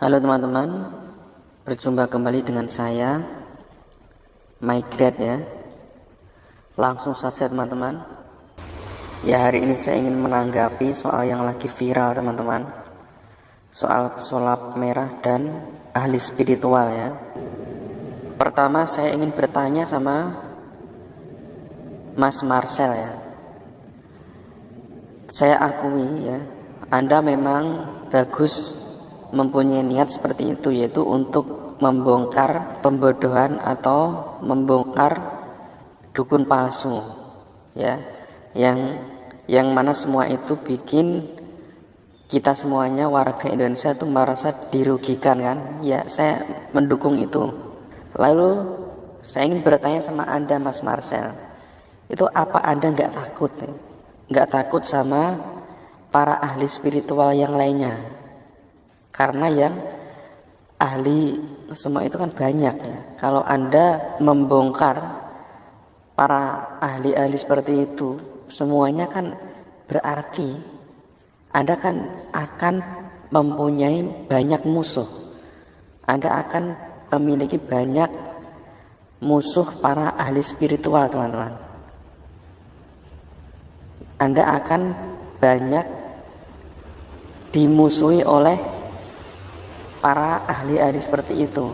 Halo teman-teman, berjumpa kembali dengan saya Maigrad ya. Langsung saja teman-teman. Ya, hari ini saya ingin menanggapi soal yang lagi viral teman-teman. Soal sulap merah dan ahli spiritual ya. Pertama saya ingin bertanya sama Mas Marcel ya. Saya akui ya, Anda memang bagus mempunyai niat seperti itu, yaitu untuk membongkar pembodohan atau membongkar dukun palsu ya, yang mana semua itu bikin kita semuanya warga Indonesia itu merasa dirugikan kan ya. Saya mendukung itu. Lalu saya ingin bertanya sama Anda Mas Marcel, itu apa Anda nggak takut ya? Nggak takut sama para ahli spiritual yang lainnya? Karena yang ahli semua itu kan banyak ya. Kalau Anda membongkar para ahli-ahli seperti itu semuanya kan berarti Anda kan akan mempunyai banyak musuh. Anda akan memiliki banyak musuh para ahli spiritual teman-teman. Anda akan banyak dimusuhi oleh para ahli-ahli seperti itu.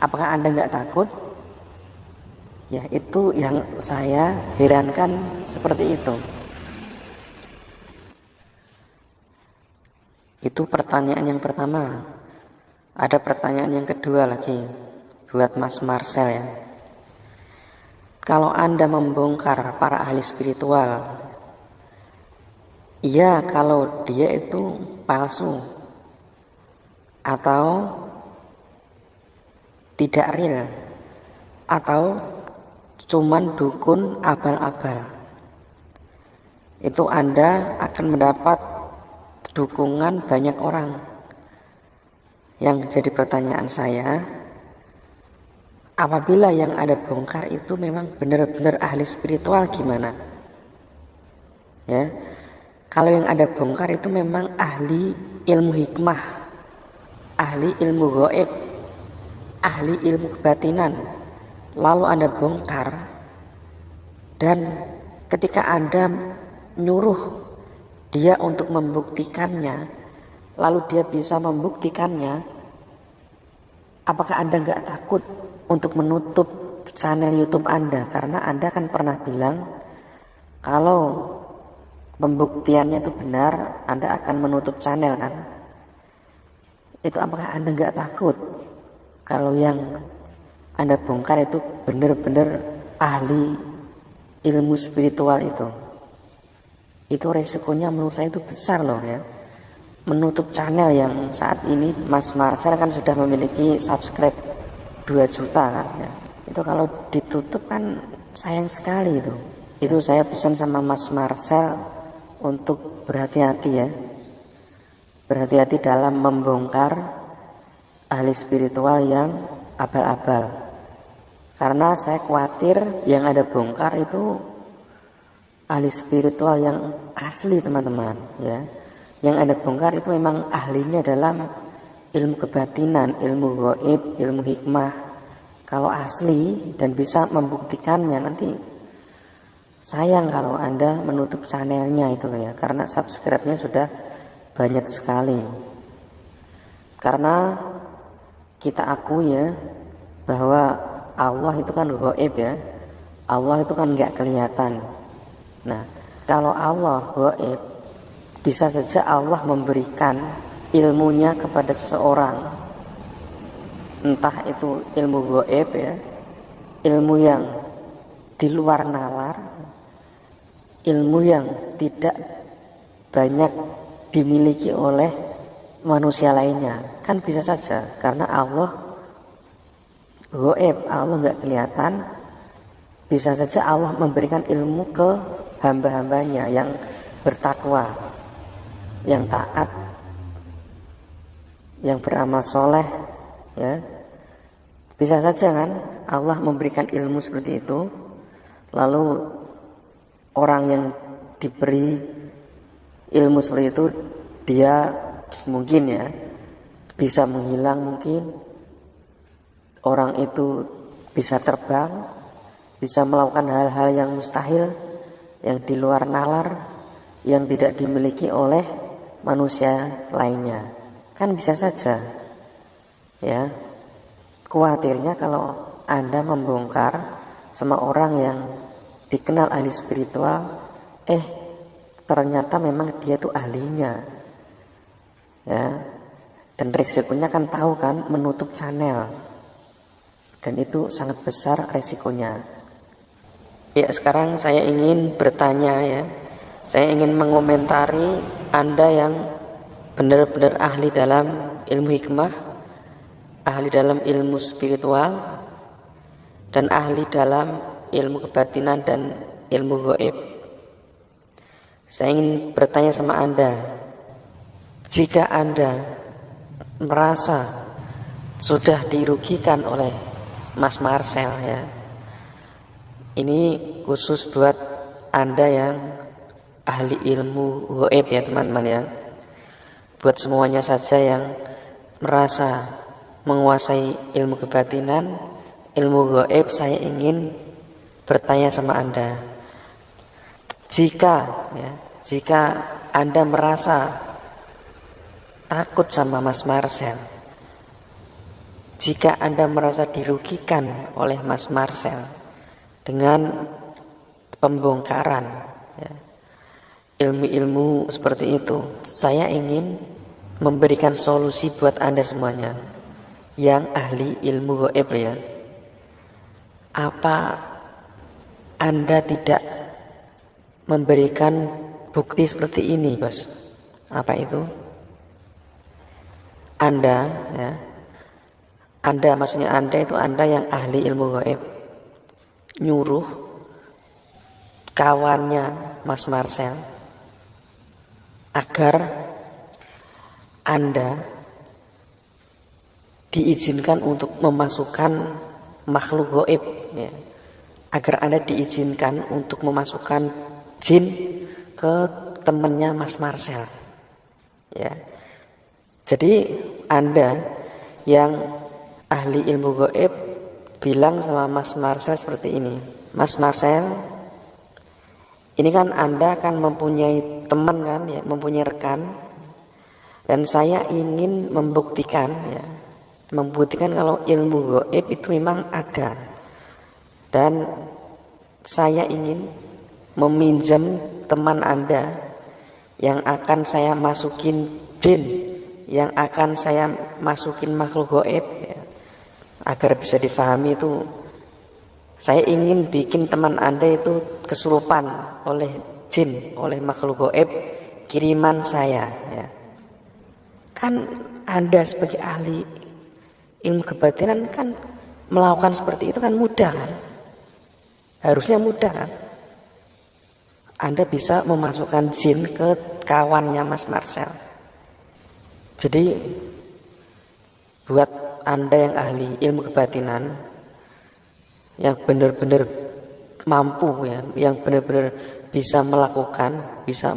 Apakah Anda nggak takut? Ya, itu yang saya herankan, seperti itu. Itu pertanyaan yang pertama. Ada pertanyaan yang kedua lagi buat Mas Marcel ya. Kalau Anda membongkar para ahli spiritual, iya, kalau dia itu palsu atau tidak real atau cuman dukun abal-abal, itu Anda akan mendapat dukungan banyak orang. Yang jadi pertanyaan saya, apabila yang Anda bongkar itu memang benar-benar ahli spiritual gimana ya? Kalau yang Anda bongkar itu memang ahli ilmu hikmah, ahli ilmu gaib, ahli ilmu kebatinan, lalu Anda bongkar, dan ketika Anda nyuruh dia untuk membuktikannya, lalu dia bisa membuktikannya, apakah Anda nggak takut untuk menutup channel YouTube Anda? Karena Anda kan pernah bilang kalau pembuktiannya itu benar, Anda akan menutup channel kan? Itu apakah Anda nggak takut kalau yang Anda bongkar itu benar-benar ahli ilmu spiritual itu? Itu resikonya menurut saya itu besar loh ya. Menutup channel yang saat ini Mas Marcel kan sudah memiliki subscribe 2 juta kan ya. Itu kalau ditutup kan sayang sekali itu. Itu saya pesan sama Mas Marcel untuk berhati-hati ya. Berhati-hati dalam membongkar ahli spiritual yang abal-abal. Karena saya khawatir yang ada bongkar itu ahli spiritual yang asli teman-teman ya. Yang ada bongkar itu memang ahlinya dalam ilmu kebatinan, ilmu gaib, ilmu hikmah. Kalau asli dan bisa membuktikannya, nanti sayang kalau Anda menutup channelnya itu ya. Karena subscribe-nya sudah banyak sekali. Karena kita akui ya bahwa Allah itu kan gaib ya. Allah itu kan nggak kelihatan. Nah, kalau Allah gaib, bisa saja Allah memberikan ilmunya kepada seseorang, entah itu ilmu gaib ya, ilmu yang di luar nalar, ilmu yang tidak banyak dimiliki oleh manusia lainnya, kan bisa saja. Karena Allah gaib, Allah nggak kelihatan, bisa saja Allah memberikan ilmu ke hamba-hambanya yang bertakwa, yang taat, yang beramal soleh ya. Bisa saja kan Allah memberikan ilmu seperti itu, lalu orang yang diberi ilmu seperti itu dia mungkin ya bisa menghilang mungkin, orang itu bisa terbang, bisa melakukan hal-hal yang mustahil, yang di luar nalar, yang tidak dimiliki oleh manusia lainnya. Kan bisa saja, ya. Khawatirnya kalau Anda membongkar sama orang yang dikenal ahli spiritual, ternyata memang dia tuh ahlinya, ya. Dan risikonya kan tahu kan, menutup channel, dan itu sangat besar resikonya. Ya, sekarang saya ingin bertanya, ya, saya ingin mengomentari Anda yang benar-benar ahli dalam ilmu hikmah, ahli dalam ilmu spiritual, dan ahli dalam ilmu kebatinan dan ilmu gaib. Saya ingin bertanya sama Anda, jika Anda merasa sudah dirugikan oleh Mas Marcel, ya, ini khusus buat Anda yang ahli ilmu gaib, ya teman-teman, ya. Buat semuanya saja yang merasa menguasai ilmu kebatinan, ilmu gaib, saya ingin bertanya sama Anda, jika Anda merasa takut sama Mas Marcel, jika Anda merasa dirugikan oleh Mas Marcel dengan pembongkaran, ya, ilmu-ilmu seperti itu, saya ingin memberikan solusi buat Anda semuanya yang ahli ilmu gaib, ya. Apa Anda tidak memberikan bukti seperti ini, bos? Apa itu? Anda, ya, maksudnya Anda itu Anda yang ahli ilmu gaib, nyuruh kawannya Mas Marcel agar Anda diizinkan untuk memasukkan makhluk gaib, ya. Agar Anda diizinkan untuk memasukkan jin ke temannya Mas Marcel, ya. Jadi Anda yang ahli ilmu gaib bilang sama Mas Marcel seperti ini, Mas Marcel, ini kan Anda kan mempunyai teman kan, ya, mempunyai rekan, dan saya ingin membuktikan, ya, kalau ilmu gaib itu memang ada, dan saya ingin meminjam teman Anda yang akan saya masukin jin, yang akan saya masukin makhluk gaib, ya. Agar bisa difahami itu, saya ingin bikin teman Anda itu kesurupan oleh jin, oleh makhluk gaib kiriman saya, ya. Kan Anda sebagai ahli ilmu kebatinan kan melakukan seperti itu kan mudah kan, harusnya mudah kan. Anda bisa memasukkan jin ke kawannya Mas Marcel. Jadi buat Anda yang ahli ilmu kebatinan, yang benar-benar mampu, ya, yang benar-benar bisa melakukan, bisa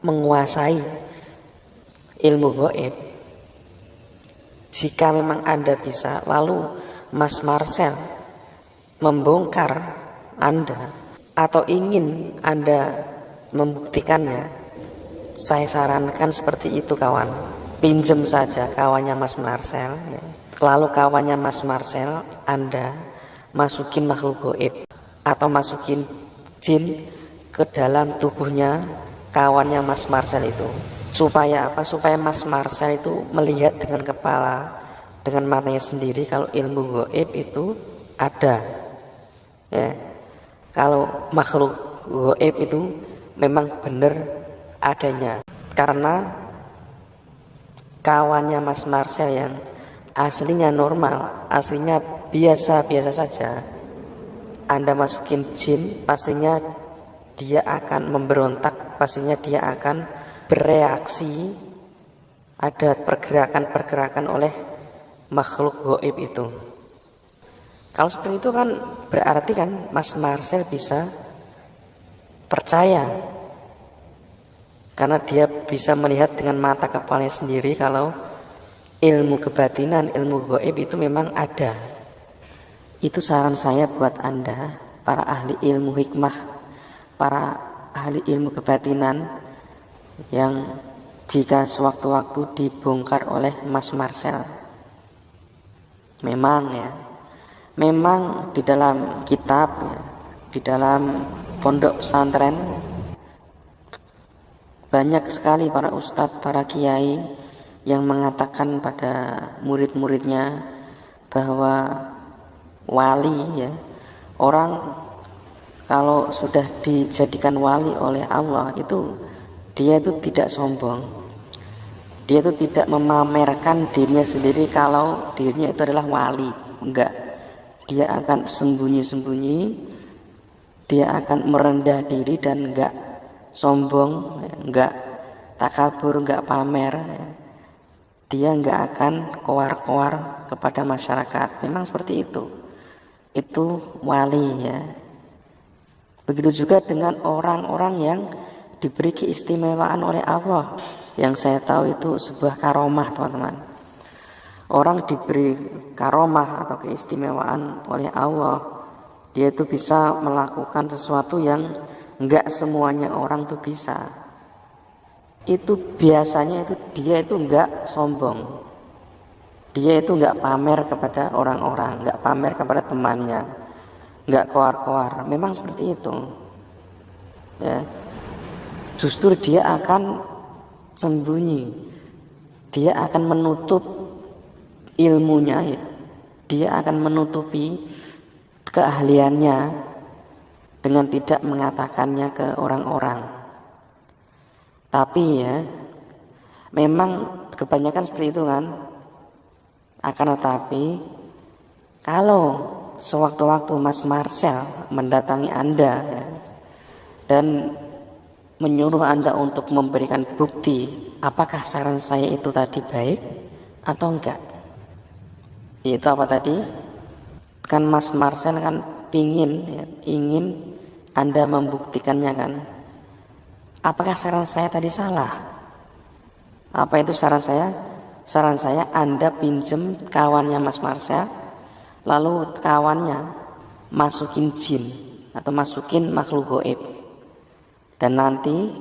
menguasai ilmu gaib, jika memang Anda bisa, lalu Mas Marcel membongkar Anda atau ingin Anda membuktikannya, saya sarankan seperti itu, kawan. Pinjem saja kawannya Mas Marcel, ya. Lalu kawannya Mas Marcel Anda masukin makhluk gaib atau masukin jin ke dalam tubuhnya kawannya Mas Marcel itu. Supaya apa? Supaya Mas Marcel itu melihat dengan kepala, dengan matanya sendiri kalau ilmu gaib itu ada, ya. Kalau makhluk gaib itu memang benar adanya. Karena kawannya Mas Marcel yang aslinya normal, aslinya biasa-biasa saja, Anda masukin jin, pastinya dia akan memberontak, pastinya dia akan bereaksi, ada pergerakan-pergerakan oleh makhluk gaib itu. Kalau seperti itu kan berarti kan Mas Marcel bisa percaya, karena dia bisa melihat dengan mata kepalanya sendiri kalau ilmu kebatinan, ilmu gaib itu memang ada. Itu saran saya buat Anda, para ahli ilmu hikmah, para ahli ilmu kebatinan, yang jika sewaktu-waktu dibongkar oleh Mas Marcel. Memang di dalam kitab, di dalam pondok pesantren, banyak sekali para ustadz, para kiai yang mengatakan pada murid-muridnya bahwa wali, ya, orang kalau sudah dijadikan wali oleh Allah itu dia itu tidak sombong, dia itu tidak memamerkan dirinya sendiri kalau dirinya itu adalah wali. Enggak, dia akan sembunyi-sembunyi, dia akan merendah diri dan enggak sombong, enggak takabur, enggak pamer, dia enggak akan koar-koar kepada masyarakat. Memang seperti itu wali, ya. Begitu juga dengan orang-orang yang diberi keistimewaan oleh Allah, yang saya tahu itu sebuah karomah, teman-teman. Orang diberi karomah atau keistimewaan oleh Allah, dia itu bisa melakukan sesuatu yang enggak semuanya orang tuh bisa. Itu biasanya itu dia itu enggak sombong, dia itu enggak pamer kepada orang-orang, enggak pamer kepada temannya, enggak koar-koar. Memang seperti itu, ya. Justru dia akan sembunyi, dia akan menutup ilmunya, ya. Dia akan menutupi keahliannya dengan tidak mengatakannya ke orang-orang. Tapi, ya, memang kebanyakan seperti itu kan. Akan tetapi kalau sewaktu-waktu Mas Marcel mendatangi Anda, ya, dan menyuruh Anda untuk memberikan bukti apakah saran saya itu tadi baik atau enggak, yaitu apa tadi, kan Mas Marcel kan ingin Anda membuktikannya kan, apakah saran saya tadi salah. Apa itu saran saya? Saran saya Anda pinjem kawannya Mas Marcel, lalu kawannya masukin jin atau masukin makhluk gaib, dan nanti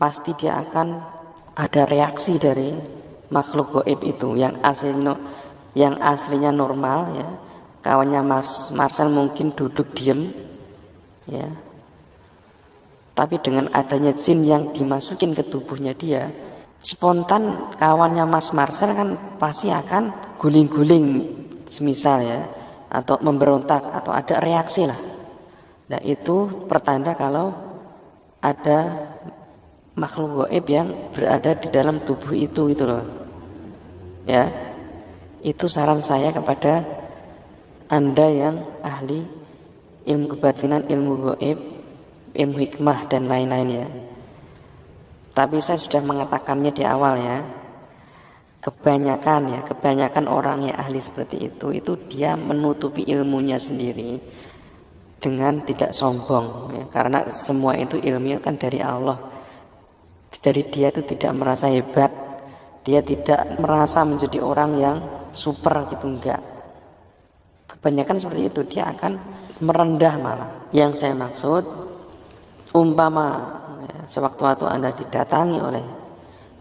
pasti dia akan ada reaksi dari makhluk gaib itu yang aslinya normal, ya. Kawannya Mas Marcel mungkin duduk diem, ya, tapi dengan adanya jin yang dimasukin ke tubuhnya dia, spontan kawannya Mas Marcel kan pasti akan guling-guling semisal, ya, atau memberontak atau ada reaksi lah. Nah, itu pertanda kalau ada makhluk gaib yang berada di dalam tubuh itu loh, ya. Itu saran saya kepada Anda yang ahli ilmu kebatinan, ilmu gaib, ilmu hikmah dan lain-lain, ya. Tapi saya sudah mengatakannya di awal, ya. Kebanyakan orang yang ahli seperti itu dia menutupi ilmunya sendiri dengan tidak sombong, ya, karena semua itu ilmu kan dari Allah. Jadi dia itu tidak merasa hebat, dia tidak merasa menjadi orang yang super gitu, enggak. Kebanyakan seperti itu, dia akan merendah malah. Yang saya maksud, umpama, ya, sewaktu-waktu Anda didatangi oleh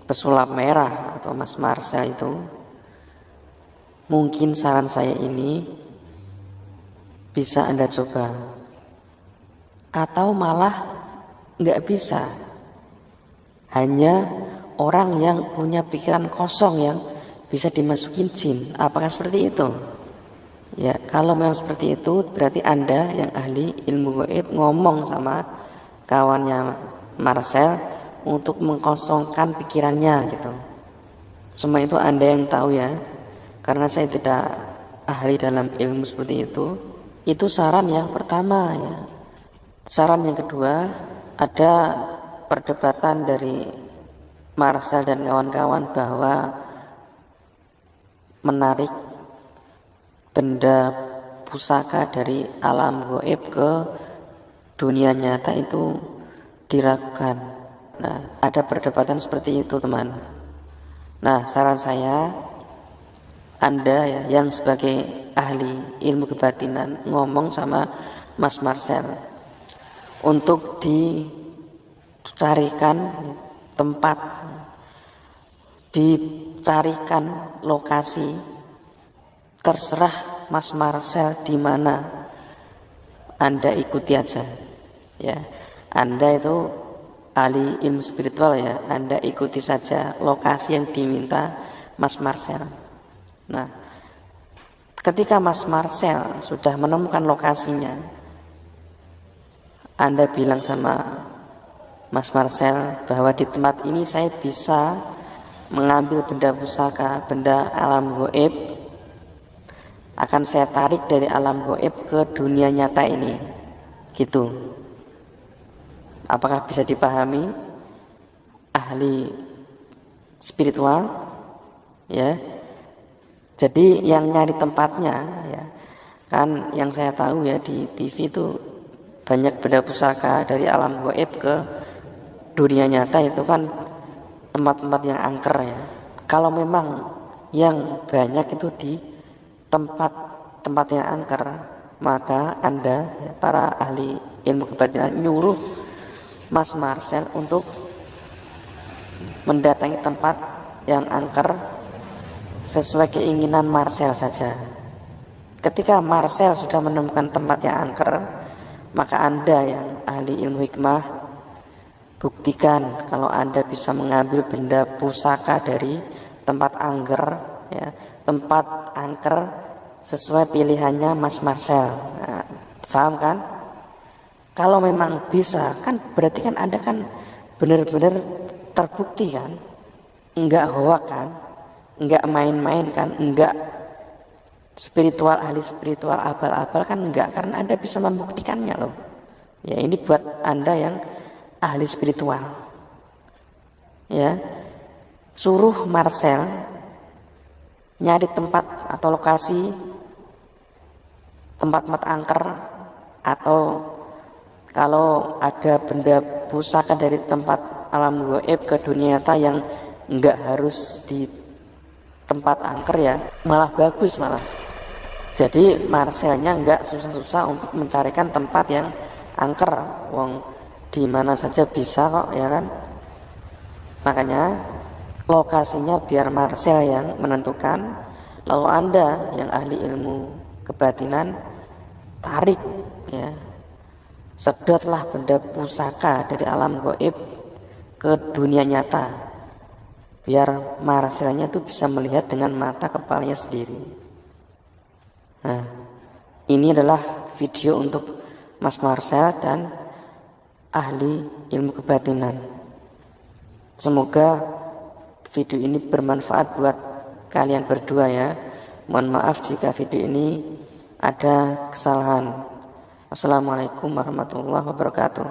pesulap merah atau Mas Marcel itu, mungkin saran saya ini bisa Anda coba, atau malah nggak bisa, hanya orang yang punya pikiran kosong yang bisa dimasukin jin. Apakah seperti itu? Ya, kalau memang seperti itu berarti Anda yang ahli ilmu gaib ngomong sama kawannya Marcel untuk mengkosongkan pikirannya gitu. Semua itu Anda yang tahu, ya, karena saya tidak ahli dalam ilmu seperti itu. Itu saran yang pertama, ya. Saran yang kedua, ada perdebatan dari Marcel dan kawan-kawan bahwa menarik benda pusaka dari alam gaib ke dunia nyata itu diragukan. Nah, ada perdebatan seperti itu, teman. Nah, saran saya, Anda ya, yang sebagai ahli ilmu kebatinan, ngomong sama Mas Marcel untuk dicarikan tempat, dicarikan lokasi, terserah Mas Marcel di mana, Anda ikuti aja ya. Anda itu ahli ilmu spiritual ya, Anda ikuti saja lokasi yang diminta Mas Marcel. Nah, ketika Mas Marcel sudah menemukan lokasinya, Anda bilang sama Mas Marcel bahwa di tempat ini saya bisa mengambil benda pusaka, benda alam gaib, akan saya tarik dari alam gaib ke dunia nyata ini, gitu. Apakah bisa dipahami, ahli spiritual ya? Jadi yang nyari tempatnya ya, kan yang saya tahu ya, di TV itu banyak benda pusaka dari alam gaib ke dunia nyata, itu kan tempat-tempat yang angker ya. Kalau memang yang banyak itu di tempat-tempat yang angker, maka Anda ya, para ahli ilmu kebatinan, nyuruh Mas Marcel untuk mendatangi tempat yang angker sesuai keinginan Marcel saja. Ketika Marcel sudah menemukan tempat yang angker, maka Anda yang ahli ilmu hikmah, buktikan kalau Anda bisa mengambil benda pusaka dari tempat angker ya, tempat angker sesuai pilihannya Mas Marcel. Nah, paham kan? Kalau memang bisa, kan berarti kan Anda kan benar-benar terbukti kan, enggak hoak kan, enggak main-main kan, enggak spiritual, ahli spiritual abal-abal kan, enggak, karena Anda bisa membuktikannya loh. Ya, ini buat Anda yang ahli spiritual. Ya. Suruh Marcel nyari tempat atau lokasi tempat-tempat angker, atau kalau ada benda pusaka dari tempat alam gaib ke dunia nyata yang enggak harus di tempat angker ya, malah bagus malah. Jadi Marcelnya enggak susah-susah untuk mencarikan tempat yang angker, wong di mana saja bisa kok ya kan. Makanya lokasinya biar Marcel yang menentukan, lalu Anda yang ahli ilmu kebatinan tarik ya, sedotlah benda pusaka dari alam gaib ke dunia nyata, biar Marcelnya tuh bisa melihat dengan mata kepalanya sendiri. Nah, ini adalah video untuk Mas Marcel dan ahli ilmu kebatinan. Semoga video ini bermanfaat buat kalian berdua ya. Mohon maaf jika video ini ada kesalahan. Wassalamualaikum warahmatullahi wabarakatuh.